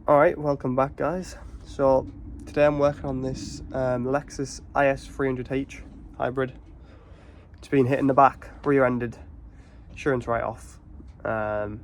Alright, welcome back guys. So today I'm working on this Lexus IS300h hybrid. It's been hit in the back, rear-ended, insurance write-off. So I'm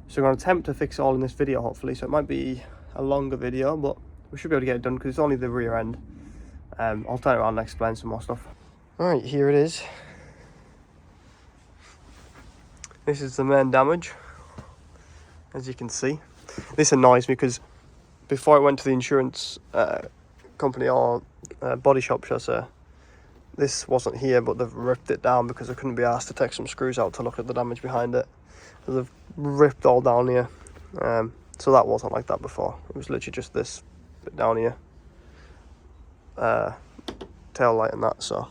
going to attempt to fix it all in this video hopefully, so it might be a longer video, but we should be able to get it done because it's only the rear end. I'll turn it around and explain some more stuff. Alright, here it is. This is the main damage, as you can see. This annoys me because before I went to the insurance company or body shop, should I say, this wasn't here, but they've ripped it down because I couldn't be asked to take some screws out to look at the damage behind it. So they've ripped all down here. So that wasn't like that before. It was literally just this bit down here. Tail light and that, so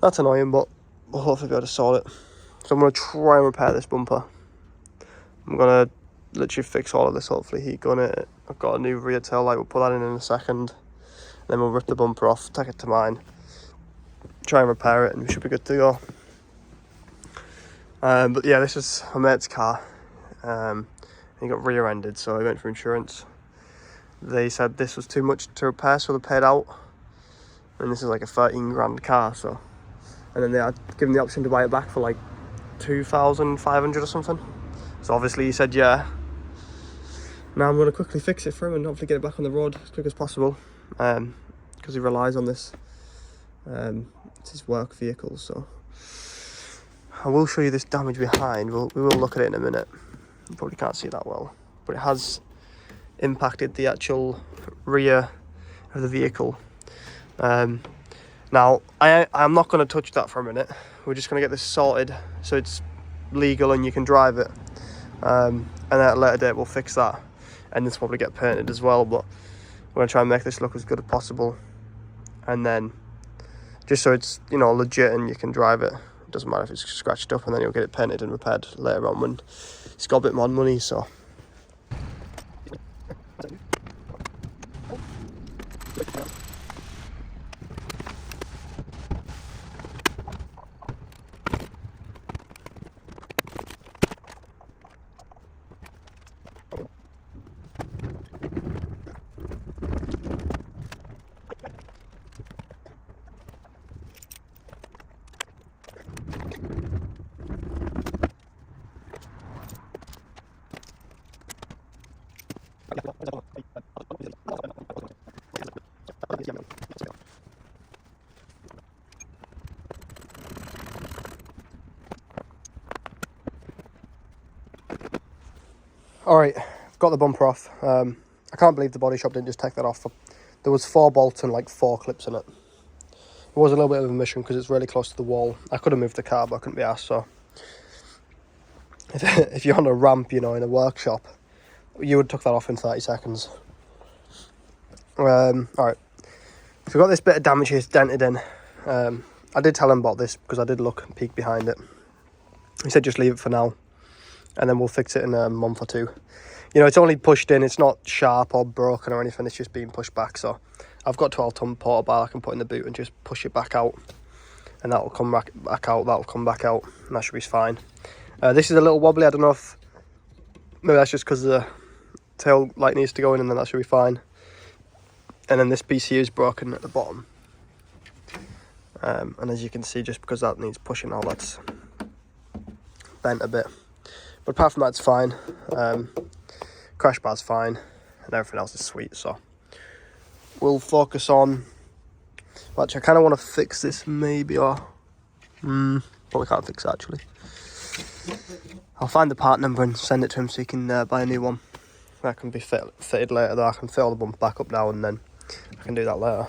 that's annoying, but we'll hopefully be able to sort it. So I'm going to try and repair this bumper. I'm going to literally fix all of this, hopefully heat gun it. I've got a new rear tail light, we'll put that in a second. Then we'll rip the bumper off, take it to mine, try and repair it, and we should be good to go. But yeah, this is my mate's car. He got rear-ended, so he went for insurance. They said this was too much to repair, so they paid out. And this is like a 13 grand car, so. And then they had given the option to buy it back for like 2,500 or something. So obviously he said yeah. Now I'm going to quickly fix it for him and hopefully get it back on the road as quick as possible, because he relies on this. It's his work vehicle, so I will show you this damage behind. We will look at it in a minute. You probably can't see that well, but it has impacted the actual rear of the vehicle. Now I'm not going to touch that for a minute. We're just going to get this sorted so it's legal and you can drive it. And then at a later date we'll fix that, and this will probably get painted as well, but we're going to try and make this look as good as possible, and then just so it's, you know, legit and you can drive it. It doesn't matter if it's scratched up, and then you'll get it painted and repaired later on when it's got a bit more money. So alright, got the bumper off. I can't believe the body shop didn't just take that off. There was 4 bolts and like 4 clips in it. It was a little bit of a mission because it's really close to the wall. I could have moved the car, but I couldn't be asked, so if you're on a ramp, you know, in a workshop, you would have took that off in 30 seconds. Alright, so we've got this bit of damage here, it's dented in. I did tell him about this because I did look and peek behind it. He said just leave it for now, and then we'll fix it in a month or two. You know, it's only pushed in, it's not sharp or broken or anything, it's just being pushed back. So I've got 12-ton porta bar I can put in the boot and just push it back out, and that'll come back out, that'll come back out, and that should be fine. This is a little wobbly, I don't know if, maybe that's just because the tail light needs to go in, and then that should be fine. And then this piece here is broken at the bottom. And as you can see, just because that needs pushing out, that's bent a bit. But apart from that, it's fine. Crash bar's fine, and everything else is sweet. So we'll focus on. Well, actually, I kind of want to fix this, maybe, or probably can't fix it actually. I'll find the part number and send it to him so he can buy a new one. That can be fitted later. Though I can fit all the bumper back up now, and then I can do that later.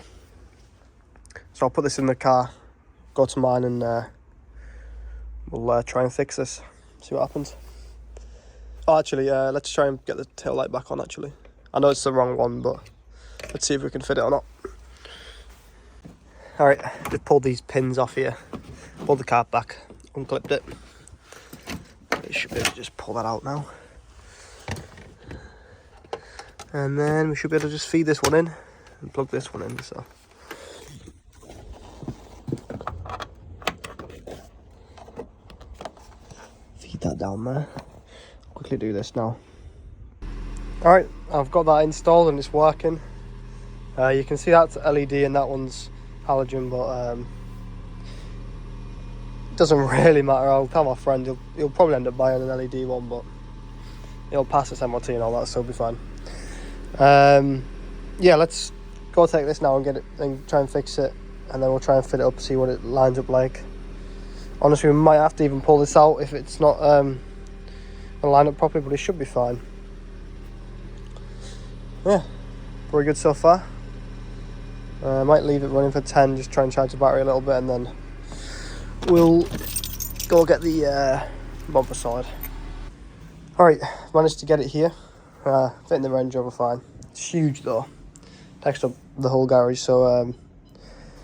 So I'll put this in the car, go to mine, and we'll try and fix this. See what happens. Oh, actually, let's try and get the tail light back on, actually. I know it's the wrong one, but let's see if we can fit it or not. Alright, just pulled these pins off here. Pulled the card back, unclipped it. We should be able to just pull that out now. And then we should be able to just feed this one in and plug this one in, so. Feed that down there. Quickly do this now. Alright, I've got that installed and it's working. You can see that's LED and that one's halogen, but it doesn't really matter. I'll tell my friend, he'll probably end up buying an LED one, but it'll pass its MOT and all that, so it'll be fine. Yeah, let's go take this now and get it and try and fix it, and then we'll try and fit it up, see what it lines up like. Honestly, we might have to even pull this out if it's not gonna line up properly, but it should be fine. Yeah, pretty good so far. I might leave it running for 10, just try and charge the battery a little bit, and then we'll go get the bumper solid. Alright, managed to get it here. Fitting the Range Rover fine. It's huge though. Takes up the whole garage, so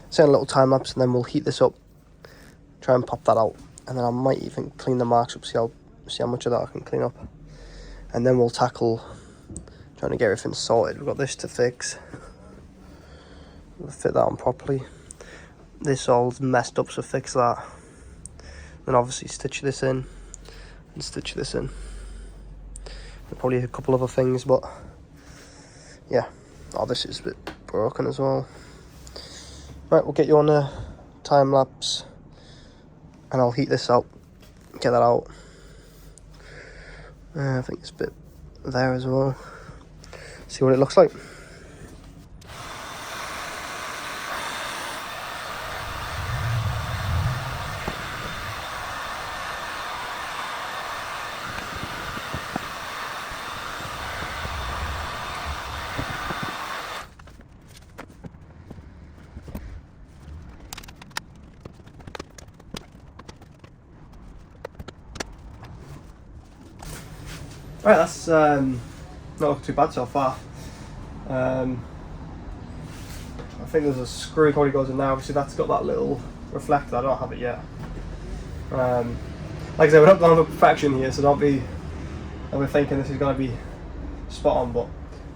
set a little time lapse and then we'll heat this up, try and pop that out, and then I might even clean the marks up, see how much of that I can clean up, and then we'll tackle trying to get everything sorted. We've got this to fix. We'll fit that on properly. This all's messed up, so fix that. Then obviously stitch this in and stitch this in. And probably a couple other things, but yeah. Oh, this is a bit broken as well. Right, we'll get you on a time lapse and I'll heat this up, get that out. I think it's a bit there as well. See what it looks like. Right, that's not looking too bad so far. I think there's a screw probably goes in there. Obviously that's got that little reflector, I don't have it yet. Like I said, we're not going for perfection here, so don't be thinking this is going to be spot on, but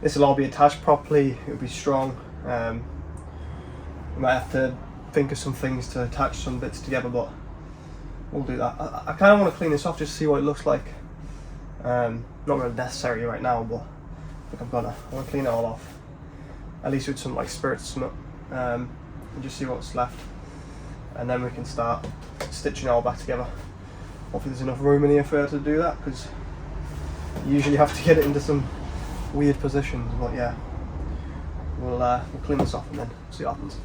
this will all be attached properly, it'll be strong. We might have to think of some things to attach some bits together, but we'll do that. I kind of want to clean this off just to see what it looks like. Not really necessary right now, but I think I want to clean it all off, at least with some like spirits or something, and just see what's left, and then we can start stitching it all back together. Hopefully there's enough room in here for her to do that, because you usually have to get it into some weird positions, but yeah, we'll clean this off and then see what happens.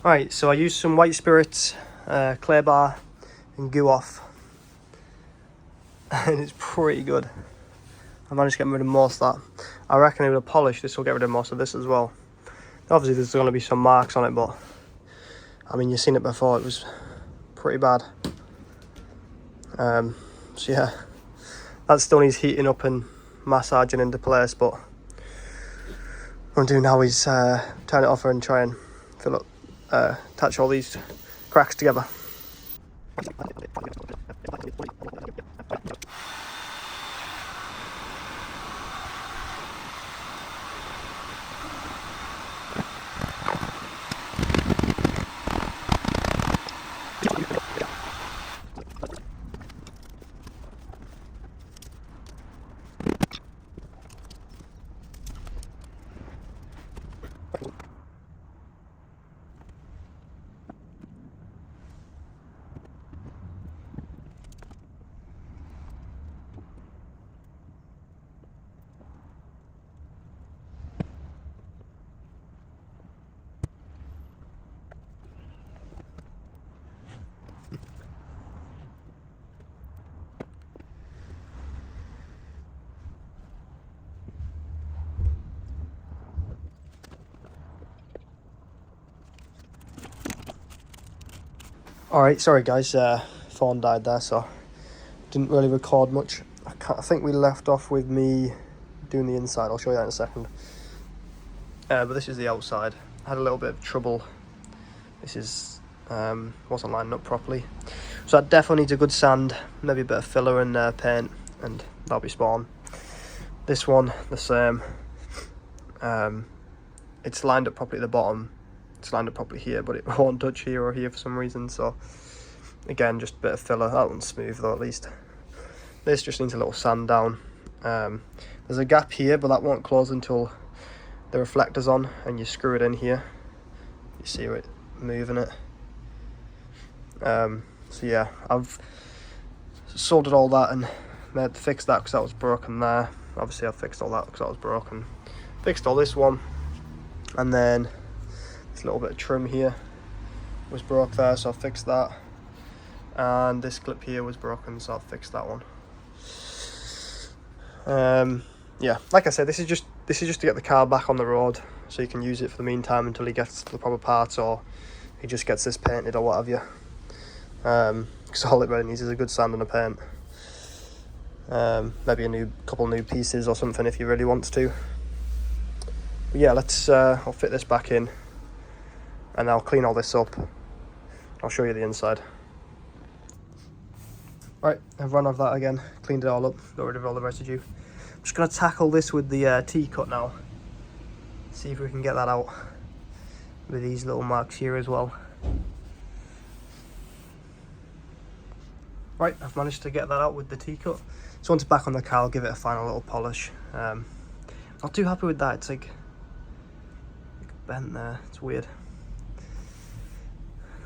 Right, so I used some white spirits, clay bar and goo off, and it's pretty good. I managed to get rid of most of that. I reckon with a polish this will get rid of most of this as well. Obviously there's going to be some marks on it, but I mean, you've seen it before, it was pretty bad. So yeah, that still needs heating up and massaging into place, but what I'm doing now is turn it off and try and fill up, attach all these cracks together. Alright, sorry guys, phone died there, so didn't really record much. I think we left off with me doing the inside. I'll show you that in a second. But this is the outside. I had a little bit of trouble. This is wasn't lining up properly, so that definitely needs a good sand, maybe a bit of filler and paint, and that'll be spot on. This one, the same. It's lined up properly at the bottom. It's lined up properly here, but it won't touch here or here for some reason. So again, just a bit of filler. That one's smooth though, at least. This just needs a little sand down. There's a gap here, but that won't close until the reflector's on and you screw it in here. You see it moving it. So yeah, I've soldered all that and fixed that because that was broken there. Obviously I fixed all that because that was broken. Fixed all this one, and then this little bit of trim here was broke there, so I fixed that. And this clip here was broken, so I fixed that one. Yeah, like I said, this is just to get the car back on the road, so you can use it for the meantime until he gets the proper parts, or he just gets this painted or what have you. Because all it really needs is a good sand and a paint. Maybe a couple new pieces or something if you really want to. But yeah, I'll fit this back in, and I'll clean all this up. I'll show you the inside. Right, I've run off that again, cleaned it all up, got rid of all the residue. I'm just going to tackle this with the T-cut now. See if we can get that out with these little marks here as well. Right, I've managed to get that out with the T-cut. So once it's back on the car, I'll give it a final little polish. Not too happy with that, it's like bent there, it's weird.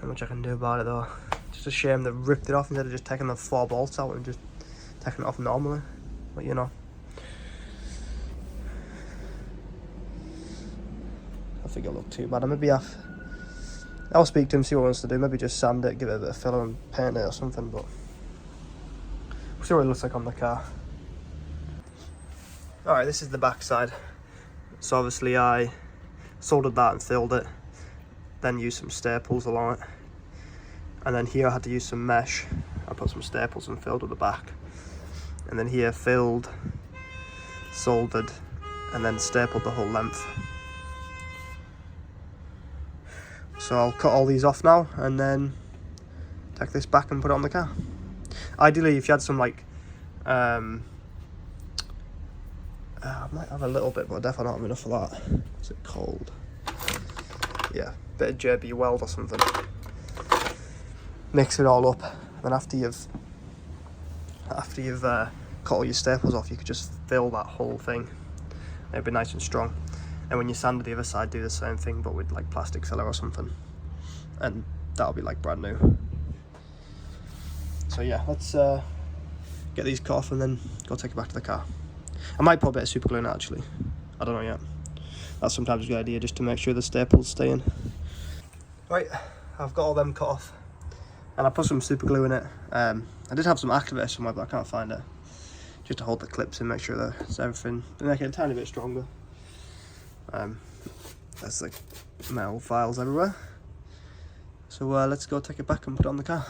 Not much I can do about it though. Just a shame they ripped it off instead of just taking the 4 bolts out and just taking it off normally, but you know. I think it'll look too bad. I'll speak to him, see what he wants to do, maybe just sand it, give it a bit of filler and paint it or something, but we'll see what it looks like on the car. Alright, this is the back side. So obviously I soldered that and filled it, then used some staples along it, and then here I had to use some mesh. I put some staples and filled at the back, and then here filled, soldered, and then stapled the whole length. So I'll cut all these off now and then take this back and put it on the car. Ideally, if you had some like I might have a little bit, but I definitely don't have enough of that. What's it called? Yeah, bit of JB weld or something. Mix it all up, and then after you've cut all your staples off, you could just fill that whole thing. It'd be nice and strong. And when you sand the other side, do the same thing, but with like plastic filler or something, and that'll be like brand new. So yeah, let's get these cut off and then go take it back to the car. I might put a bit of super glue in it actually. I don't know yet. That's sometimes a good idea, just to make sure the staples stay in. Right, I've got all them cut off, and I put some super glue in it. I did have some activator somewhere, but I can't find it. Just to hold the clips and make sure that it's everything, to make it a tiny bit stronger. There's like metal files everywhere. So let's go take it back and put it on the car.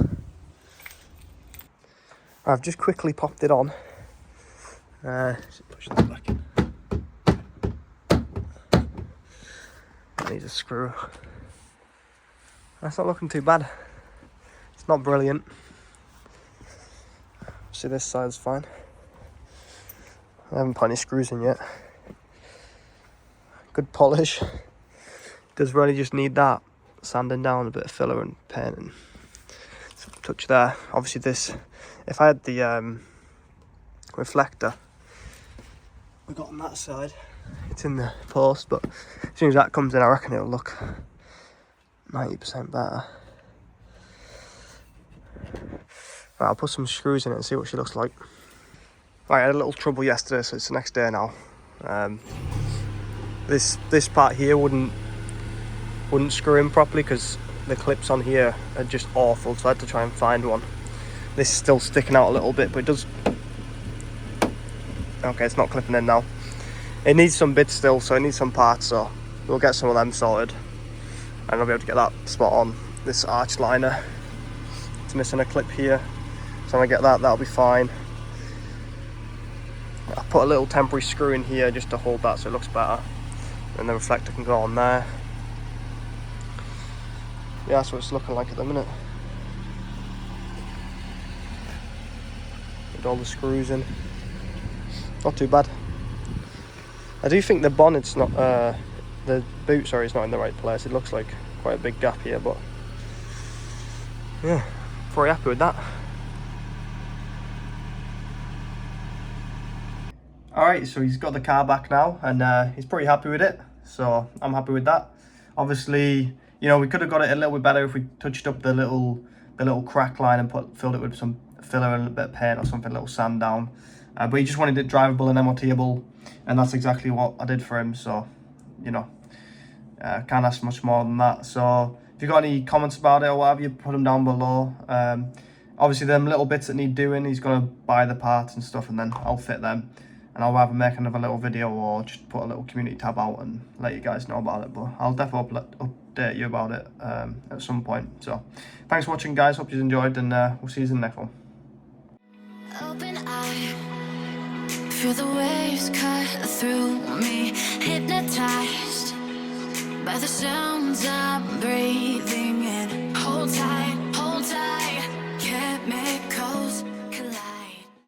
I've just quickly popped it on. Just push that back in. I need a screw. That's not looking too bad. It's not brilliant. See, this side's fine. I haven't put any screws in yet. Good polish. Does really just need that sanding down, a bit of filler and painting. Some touch there. Obviously this, if I had the reflector we got on that side, it's in the post, but as soon as that comes in, I reckon it'll look 90% better. Right, I'll put some screws in it and see what she looks like. Right, I had a little trouble yesterday, so it's the next day now. This part here wouldn't screw in properly because the clips on here are just awful, so I had to try and find one. This is still sticking out a little bit, but it does. Okay, it's not clipping in now. It needs some bits still, so it needs some parts, so we'll get some of them sorted, and I'll be able to get that spot on. This arch liner, it's missing a clip here, so when I get that, that'll be fine. I put a little temporary screw in here just to hold that so it looks better, and the reflector can go on there. Yeah, that's what it's looking like at the minute. With all the screws in, not too bad. I do think the bonnet's not, the boot, sorry, is not in the right place. It looks like quite a big gap here, but yeah, pretty happy with that. Alright, so he's got the car back now, and he's pretty happy with it, so I'm happy with that. Obviously, you know, we could have got it a little bit better if we touched up the little crack line and filled it with some filler and a bit of paint or something, a little sand down. But he just wanted it drivable and MOTable, and that's exactly what I did for him, so, you know, can't ask much more than that. So if you got any comments about it or whatever, you put them down below. Obviously, them little bits that need doing, he's going to buy the parts and stuff, and then I'll fit them. And I'll either make another little video or just put a little community tab out and let you guys know about it. But I'll definitely update you about it at some point. So thanks for watching, guys. Hope you enjoyed, and we'll see you in the next one. Open eye, feel the waves cut through me, hypnotized by the sounds of